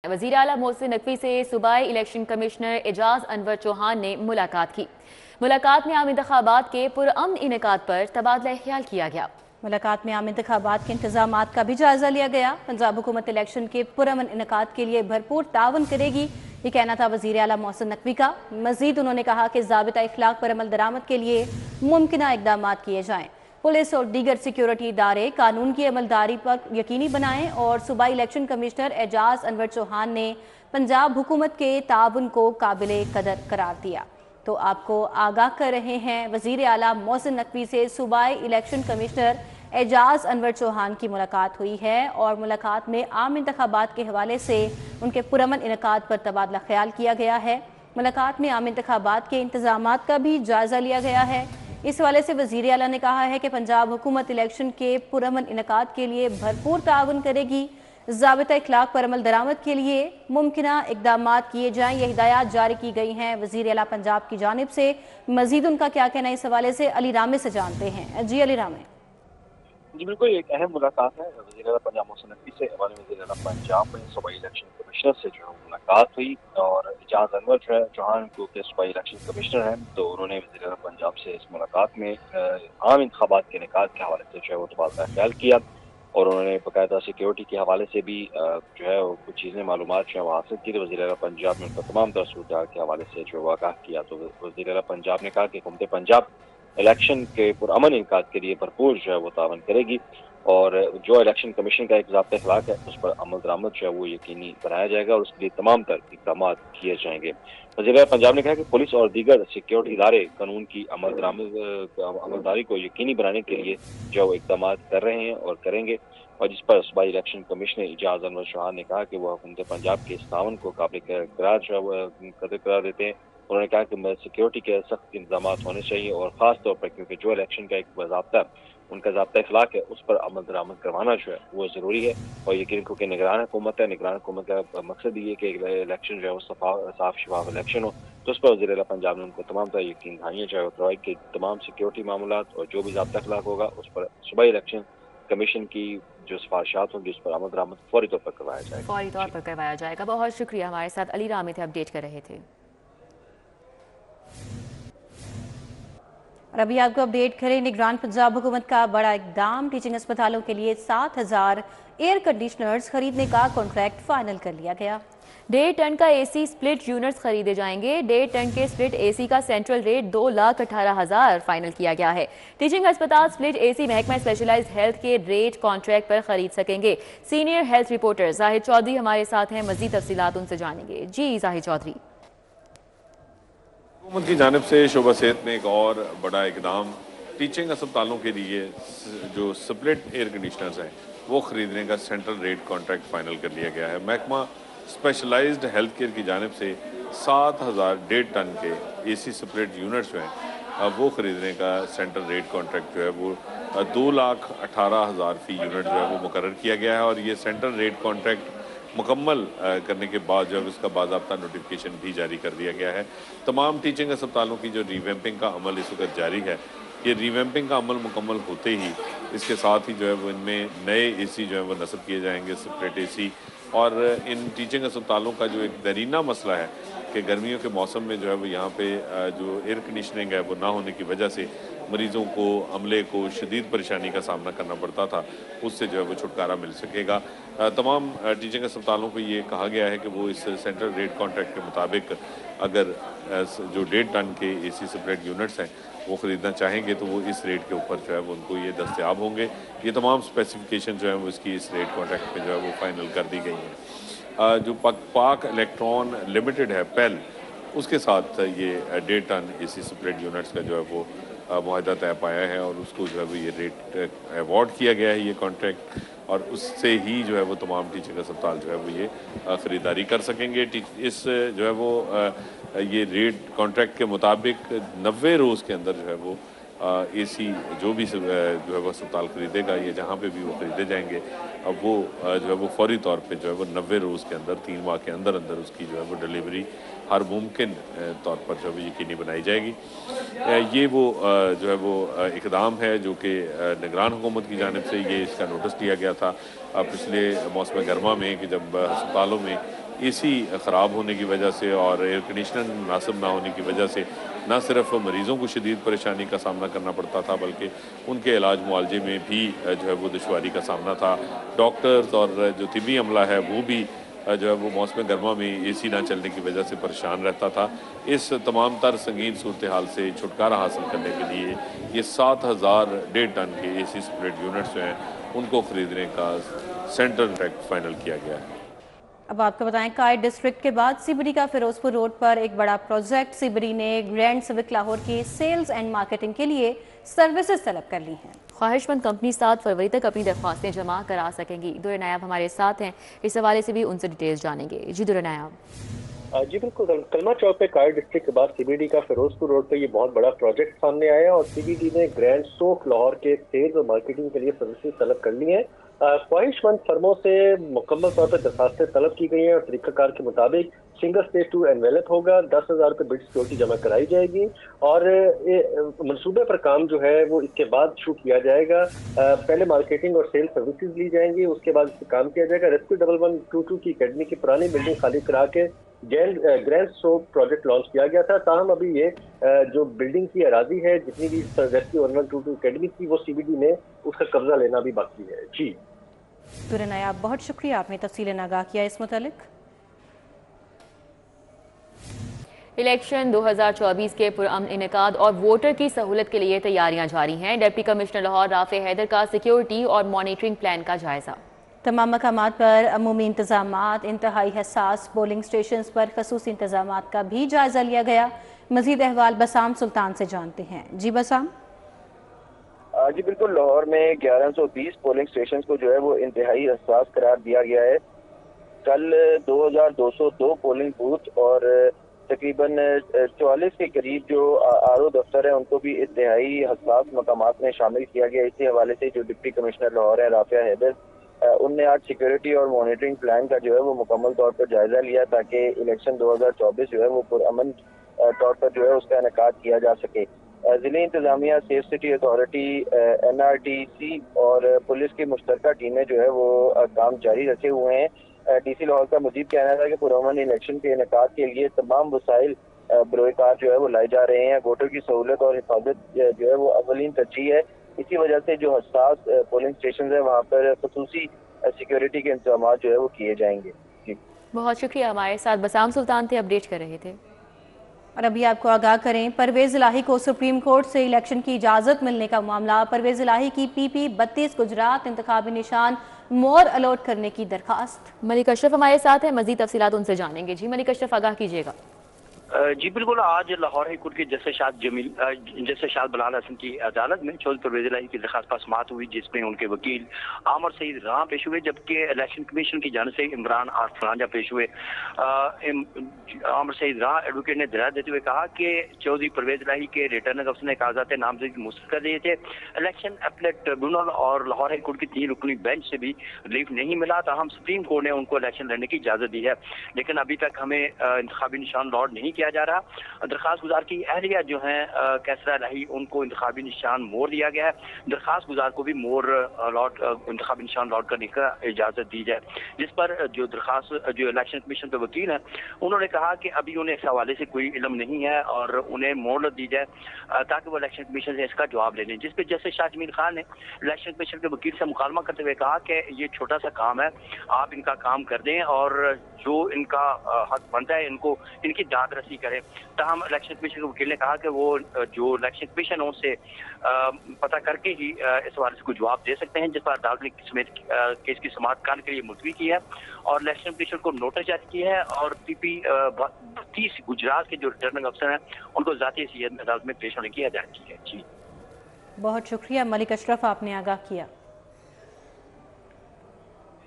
वज़ीर आला मोहसिन नकवी से सूबाई इलेक्शन कमिश्नर एजाज अनवर चौहान ने मुलाकात की। मुलाकात में आम इंतखाबात के पुरअमन इनेकाद पर तबादला ख्याल किया गया। मुलाकात में आम इंतखाबात के इंतजामात का भी जायजा लिया गया। पंजाब हुकूमत इलेक्शन के पुरअमन इनेकाद के लिए भरपूर तावन करेगी, ये कहना था वज़ीर आला मोहसिन नकवी का। मजीद उन्होंने कहा कि ज़ाबिता इखलाक पर अमल दरामद के लिए मुमकिन इकदाम किए जाएँ। पुलिस और दीगर सिक्योरिटी इदारे कानून की अमलदारी पर यकीनी बनाएं और सूबाई इलेक्शन कमिश्नर एजाज अनवर चौहान ने पंजाब हुकूमत के ताउन को काबिले कदर करार दिया। तो आपको आगाह कर रहे हैं, वज़ीर आला मोहसिन नकवी से सूबाई इलेक्शन कमिश्नर एजाज अनवर चौहान की मुलाकात हुई है और मुलाकात में आम इंतखाबात के हवाले से उनके पुरअमन इनेकाद पर तबादला ख्याल किया गया है। मुलाकात में आम इंतखाबात के इंतजामात का भी जायजा लिया गया है। इस हवाले से वज़ीर आला ने कहा है कि पंजाब हुकूमत इलेक्शन के पुरअमन इनेकाद के लिए भरपूर ताउन करेगी। ज़ाबिता इखलाक पर अमल दरामद के लिए मुमकिना इकदाम किए जाएँ, ये हिदायत जारी की गई हैं वज़ीर आला पंजाब की जानिब से। मज़ीद उनका क्या कहना है इस हवाले से अली रामे से जानते हैं। जी अली रामे। जी बिल्कुल, एक अहम मुलाकात है वज़ीर आला पंजाब मोहसिन नकवी से। वज़ीर आला पंजाब में सूबाई इलेक्शन कमिश्नर से जो है मुलाकात हुई और एजाज अनवर चौहान को के सूबाई इलेक्शन कमिश्नर हैं, तो उन्होंने वज़ीर आला पंजाब से इस मुलाकात में आम इंतखाबात के इनेकाद के हवाले से जो है वो तबादला ख्याल किया और उन्होंने बाकायदा सिक्योरिटी के हवाले से भी जो है वो कुछ चीज़ें मालूमात जो है वो हासिल की। वज़ीर आला पंजाब ने उनका तमाम तरह सूरत के हवाले से जो आगाह किया। तो वज़ीर आला पंजाब ने कहा कि हुकूमत पंजाब इलेक्शन के पुरअमन इनेकाद के लिए भरपूर जो है वो तावन करेगी और जो इलेक्शन कमीशन का एक ज़ाब्ता इखलाक है उस पर अमल दरामद जो है वो यकीनी बनाया जाएगा और उसके लिए तमाम तर इक़दाम किए जाएंगे। वज़ीर पंजाब ने कहा कि पुलिस और दीगर सिक्योरिटी इदारे कानून की अमलदारी को यकीनी बनाने के लिए जो वो इक़दाम कर रहे हैं और करेंगे, और जिस पर सूबाई इलेक्शन कमिश्नर एजाज अनवर चौहान ने कहा कि वह हुकूमत पंजाब के इस ताउन को काबिल करार जो है वो कदर करार देते हैं। उन्होंने कहा कि सिक्योरिटी के सख्त इंतजाम होने चाहिए और ख़ास तौर पर क्योंकि जो इलेक्शन का एक ज़ाब्ता उनका ज़ाब्ता इखलाक है उस पर अमल दरामद करवाना जो है वो ज़रूरी है। और यकीन क्योंकि निगरान हुकूमत है, निगरान हुकूमत का मकसद ये है कि इलेक्शन जो है वो साफ शफाफ इलेक्शन हो। तो उस पर वज़ीर आला पंजाब ने उनको तमाम तरह यकीन दहानियाँ जो है करवाई कि तमाम सिक्योरिटी मामलात और जो भी ज़ाब्ता इखलाक होगा उस पर सूबाई इलेक्शन कमीशन की जो सिफारिशात होंगी उस पर अमल दरामद फौरी तौर पर करवाया जाएगा। फौरी तौर पर करवाया जाएगा। बहुत शुक्रिया, हमारे साथ अली रामे थे, अपडेट कर रहे थे। और अभी आपको अपडेट करें, निगरान पंजाब हुकूमत का बड़ा इकदाम। टीचिंग अस्पतालों के लिए 7,000 एयर कंडीशनर्स खरीदने का कॉन्ट्रैक्ट फाइनल कर लिया गया। 1.5 टन का एसी स्प्लिट यूनिट्स खरीदे जाएंगे। 1.5 टन के स्प्लिट एसी का सेंट्रल रेट 2,18,000 फाइनल किया गया है। टीचिंग अस्पताल स्प्लिट एसी महकमा स्पेशलाइज्ड हेल्थ के रेट कॉन्ट्रैक्ट पर खरीद सकेंगे। Senior health reporter Zahid Chaudhry हमारे साथ हैं, मजीद तफसीलात उनसे जानेंगे। जी जाहिद चौधरी। हुकूमत की जानिब से शोबा सेहत में एक और बड़ा इकदाम, टीचिंग अस्पतालों के लिए जो स्प्लिट एयर कंडीशनर्स हैं वो ख़रीदने का सेंट्रल रेट कॉन्ट्रैक्ट फाइनल कर लिया गया है। महकमा स्पेशलाइज्ड हेल्थ केयर की जानिब से 7,000 1.5 टन के एसी स्प्लिट यूनिट्स जो हैं वो ख़रीदने का सेंट्रल रेट कॉन्ट्रैक्ट जो है वो 2,18,000 फ़ी यूनिट जो है वो मुकर्रर किया गया है और ये सेंट्रल रेट कॉन्ट्रैक्ट मुकम्मल करने के बाद जो है उसका बाज़ाब्ता नोटिफिकेशन भी जारी कर दिया गया है। तमाम टीचिंग अस्पतालों की जो रीवैम्पिंग का अमल इस वक्त जारी है, ये रीवैम्पिंग का अमल मुकम्मल होते ही इसके साथ ही जो है वो इनमें नए एसी जो है वो नस्ब किए जाएंगे, सेपरेट एसी। और इन टीचिंग अस्पतालों का जो एक दरीना मसला है कि गर्मियों के मौसम में जो है वो यहाँ पे जो एयर कंडीशनिंग है वो ना होने की वजह से मरीज़ों को, अमले को शदीद परेशानी का सामना करना पड़ता था, उससे जो है वो छुटकारा मिल सकेगा। तमाम टीचिंग अस्पतालों को ये कहा गया है कि वो इस सेंट्रल रेट कॉन्ट्रैक्ट के मुताबिक अगर जो 1.5 टन के एसी सेपरेट यूनिट्स हैं वो ख़रीदना चाहेंगे तो वो इस रेट के ऊपर जो है वो उनको ये दस्तयाब होंगे। ये तमाम स्पेसिफिकेशन जो है वो इसकी इस रेट कॉन्ट्रैक्ट में जो है वो फाइनल कर दी गई हैं। जो पाक इलेक्ट्रॉन लिमिटेड है पेल, उसके साथ ये 1.5 टन एसी सेपरेट यूनिट्स का जो है वो मुआहदा तय पाया है और उसको जो है वो ये रेट अवार्ड किया गया है, ये कॉन्ट्रैक्ट, और उससे ही जो है वो तमाम टीचिंग अस्पताल जो है वो ये ख़रीदारी कर सकेंगे। इस जो है वो ये रेट कॉन्ट्रैक्ट के मुताबिक 90 रोज़ के अंदर जो है वो एसी जो भी जो है वो अस्पताल ख़रीदेगा, ये जहाँ पे भी वो ख़रीदे जाएंगे, अब वो जो है वो फौरी तौर पे जो है वो 90 रोज़ के अंदर 3 माह के अंदर अंदर उसकी जो है वो डिलीवरी हर मुमकिन तौर पर जो है यकीनी बनाई जाएगी। ये वो जो है वो इक़दाम है जो कि निगरान हुकूमत की जानिब से ये इसका नोटिस दिया गया था पिछले मौसम गर्मा में कि जब अस्पतालों में AC ख़राब होने की वजह से और एयर कंडीशनर मुनासिब ना होने की वजह से न सिर्फ मरीज़ों को शदीद परेशानी का सामना करना पड़ता था, बल्कि उनके इलाज मुआलजे में भी जो है वो दुश्वारी का सामना था। डॉक्टर्स और जो तिबी अमला है वो भी जो है वो मौसम गर्मा में AC ना चलने की वजह से परेशान रहता था। इस तमाम तर संगीन सूरत हाल से छुटकारा हासिल करने के लिए ये 7,000 टन के AC स्प्लिट यूनिट्स जो हैं उनको ख़रीदने का सेंट्रल कॉन्ट्रैक्ट फाइनल किया गया है। अब आपको बताएं, कायद डिस्ट्रिक्ट के बाद सीबीडी का फिरोजपुर रोड पर एक बड़ा प्रोजेक्ट। सीबीडी ने ग्रैंड सिविक लाहौर की सेल्स एंड मार्केटिंग के लिए सर्विसेज तलब कर ली हैं। ख्वाहिशमंद कंपनी 7 फरवरी तक अपनी दरख्वास्तें जमा करा सकेंगी। दुर्र नायाब हमारे साथ हैं, इस हवाले से भी उनसे डिटेल्स जानेंगे। जी दुर्र नायाब। जी बिल्कुल, कलमा चौक पे कायद डिस्ट्रिक्ट के बाद सीबीडी का फिरोजपुर रोड पे ये बहुत बड़ा प्रोजेक्ट सामने आया और सीबीडी ने ग्रैंड सोक लाहौर के सेल्स और मार्केटिंग के लिए सर्विसेज तलब कर ली हैं। ख्वाहिशमंद फर्मों से मुकम्मल तौर पर दरखास्तें तलब की गई हैं और तरीकाकार के मुताबिक सिंगल स्टेज टू एनवेलप होगा। 10,000 रुपये बिड सिक्योरिटी जमा कराई जाएगी और मनसूबे पर काम जो है वो इसके बाद शुरू किया जाएगा। पहले मार्केटिंग और सेल सर्विसेज ली जाएंगी, उसके बाद इस पर काम किया जाएगा। रेस्क्यू 1122 की अकेडमी की पुरानी बिल्डिंग खाली करा के ग्रैंड सोक प्रोजेक्ट लॉन्च किया गया था। ताहम अभी ये जो बिल्डिंग की अराजी है, जितनी भी रेस्क्यू 1122 अकेडमी थी, वो सीबीडी ने उसका कब्जा लेना भी बाकी है। जी दुर्र नायाब, बहुत शुक्रिया, आपने तफसीलन आगाह किया इस मुतालिक। इलेक्शन 2024 के पुरअमन इनेकाद और वोटर की सहूलत के लिए तैयारियां जारी हैं। डिप्टी कमिश्नर लाहौर राफे हैदर का सिक्योरिटी और मॉनिटरिंग प्लान का जायजा। तमाम मकामात पर अमूमी इंतजामात, इंतहाई हसास पोलिंग स्टेशन पर खसूसी इंतजामात का भी जायजा लिया गया। मजीद अहवाल बसाम सुल्तान से जानते हैं। जी बसाम। जी बिल्कुल, लाहौर में 1120 पोलिंग स्टेशन को जो है वो इंतहाई हसास करार दिया गया है। कल 2202 पोलिंग बूथ और तकरीबन 44 के करीब जो आरओ दफ्तर है उनको भी इंतहाई हसास मकामात में शामिल किया गया। इसी हवाले से जो डिप्टी कमिश्नर लाहौर है राफिया हैदर, उनने आज सिक्योरिटी और मॉनिटरिंग प्लान का जो है वो मुकम्मल तौर पर जायजा लिया ताकि इलेक्शन 2024 जो है वो पुरअमन तौर पर जो है उसका इनेकाद किया जा सके। जिले इंतजामिया, सेफ सिटी अथॉरिटी, NRDC और पुलिस की मुश्तरका टीमें जो है वो काम जारी रखे हुए हैं। DC लाहौर का मजीद कहना था कि पुरअमन इलेक्शन के इनेकाद के लिए तमाम वसाइल बरोकार जो है वो लाए जा रहे हैं। वोटर की सहूलत और हिफाजत जो है वो अवलीन तरजीह है। इसी वजह से जो हसास पोलिंग स्टेशन है वहाँ पर खसूसी सिक्योरिटी के इंतजाम जो है वो किए जाएंगे। जी बहुत शुक्रिया, हमारे साथ बसाम सुल्तान थे, अपडेट कर रहे थे। और अभी आपको आगाह करें, परवेज इलाही को सुप्रीम कोर्ट से इलेक्शन की इजाजत मिलने का मामला। परवेज इलाही की PP 32 गुजरात इंतखाबी निशान मोर अलॉट करने की दरखास्त। मलिक अशरफ हमारे साथ है, मजीद तफसीलात उनसे जानेंगे। जी मलिक अशरफ, आगाह कीजिएगा। जी बिल्कुल, आज लाहौर हाई कोर्ट के जस्टिस शाद बलाल हसन की अदालत में चौधरी परवेज इलाही की दरखास्त पर समाअत हुई, जिसमें उनके वकील आमर सईद रां पेश हुए, जबकि इलेक्शन कमीशन की जानिब से इमरान आर फरांजा पेश हुए। आमर सईद रां एडवोकेट ने दलाल देते हुए कहा कि चौधरी परवेज इलाही के रिटर्निंग अफसर ने कागजात नामजदगी मुस्तरद कर दिए थे। इलेक्शन अपीलेट ट्रिब्यूनल और लाहौर हाई कोर्ट की 3 रुकनी बेंच से भी रिलीफ नहीं मिला, ताहम सुप्रीम कोर्ट ने उनको इलेक्शन लड़ने की इजाजत दी है, लेकिन अभी तक हमें इंतखाबी निशान लॉट नहीं किया जा रहा। दरखास्त गुजार की अहलिया जो है कैसरा इलाही, उनको इंतखाबी निशान मोर दिया गया है। दरखास्त गुजार को भी मोर लॉट इंतखाबी निशान लॉट करने का इजाजत दी जाए, जिस पर जो इलेक्शन कमीशन के वकील हैं उन्होंने कहा कि अभी उन्हें इस हवाले से कोई इल्म नहीं है और उन्हें मोहलत दी जाए ताकि वो इलेक्शन कमीशन से इसका जवाब ले लें। जिस पर जस्टिस शाह जमील खान ने इलेक्शन कमीशन के वकील से मुकालमा करते हुए कहा कि ये छोटा सा काम है, आप इनका काम कर दें और जो इनका हक बनता है इनकी दाद रसी करें। ताहम इलेक्शन कमीशन के वकील ने कहा कि वो जो इलेक्शन कमीशन है उससे पता करके ही इस हवाले से कोई जवाब दे सकते हैं, जिस पर अदालत ने केस की समाअत करने के लिए मुलतवी की है और इलेक्शन कमीशन को नोटिस जारी किया है और PP 32 गुजरात के जो रिटर्निंग अफसर हैं उनको ज़ाती हैसियत में अदालत में पेश होने की हदायत की है। जी बहुत शुक्रिया मलिक अशरफ, आपने आगाह किया।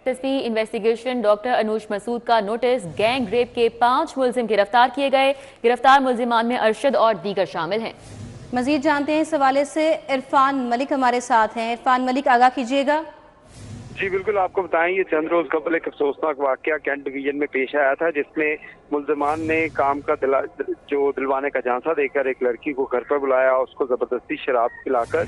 SP investigation doctor Anoosh Masood का नोटिस, गैंग रेप के 5 मुलजिम गिरफ्तार किए गए। गिरफ्तार मुलजिमान में अरशद और दीगर शामिल हैं। मजीद जानते हैं इस हवाले से इरफान मलिक हमारे साथ हैं। इरफान मलिक, आगाह कीजिएगा। जी बिल्कुल, आपको बताएं ये चंद रोज कबल एक अफसोसनाक वाकया कैंट डिवीजन में पेश आया था, जिसमें मुलजमान ने काम का दिलवाने का झांसा देकर एक लड़की को घर पर बुलाया, उसको जबरदस्ती शराब पिलाकर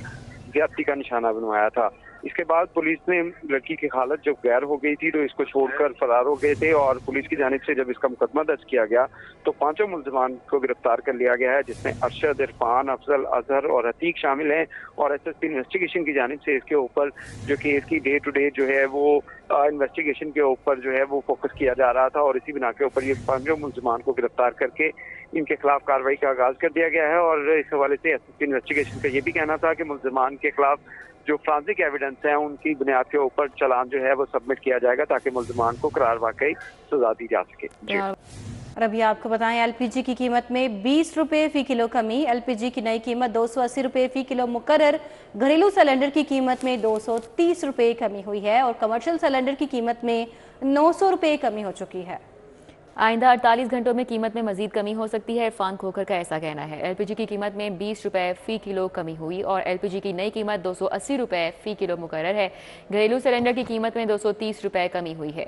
ज्यादती का निशाना बनवाया था। اس کے بعد پولیس نے لڑکی کی حالت جب غیر ہو گئی تھی تو اس کو چھوڑ کر فرار ہو گئے تھے، اور پولیس کی جانب سے جب اس کا مقدمہ درج کیا گیا تو 5 ملزمان کو گرفتار کر لیا گیا ہے، جس میں ارشد، عرفان، افضل، اظہر اور عتیق شامل ہیں، اور ایس ایس پی انویسٹیگیشن کی جانب سے اس کے اوپر جو کیس کی ڈے ٹو ڈے جو ہے وہ انویسٹیگیشن کے اوپر جو ہے وہ فوکس کیا جا رہا تھا، اور اسی بنا کے اوپر یہ 5 ملزمان کو گرفتار کر کے ان کے خلاف کارروائی کا آغاز کر دیا گیا ہے۔ اور اس حوالے سے ایس ایس پی انویسٹیگیشن کا یہ بھی کہنا تھا کہ ملزمان کے خلاف جو فرانزک ایویڈنس ہیں ان کی بنیاد کے اوپر چلان جو ہے وہ سبمٹ کیا جائے گا تاکہ ملزمان کو قرار واقعی سزا دی جا سکے۔ اور ابھی آپ کو بتائیں ایل پی جی کی قیمت میں 20 روپے فی کلو کمی، ایل پی جی کی نئی قیمت 280 روپے فی کلو مقرر، گھریلو سلنڈر کی قیمت میں 230 روپے کمی ہوئی ہے اور کمرشل سلنڈر کی قیمت میں 900 روپے کمی ہو چکی ہے۔ آئندہ 48 گھنٹوں میں قیمت میں مزید کمی ہو سکتی ہے، عرفان کھوکھر کا ایسا کہنا ہے۔ ایل پی جی کی قیمت میں 20 روپے فی کلو کمی ہوئی اور ایل پی جی کی نئی قیمت 280 روپے فی کلو مقرر ہے، گھریلو سلنڈر کی قیمت میں 230 روپے کمی ہوئی ہے۔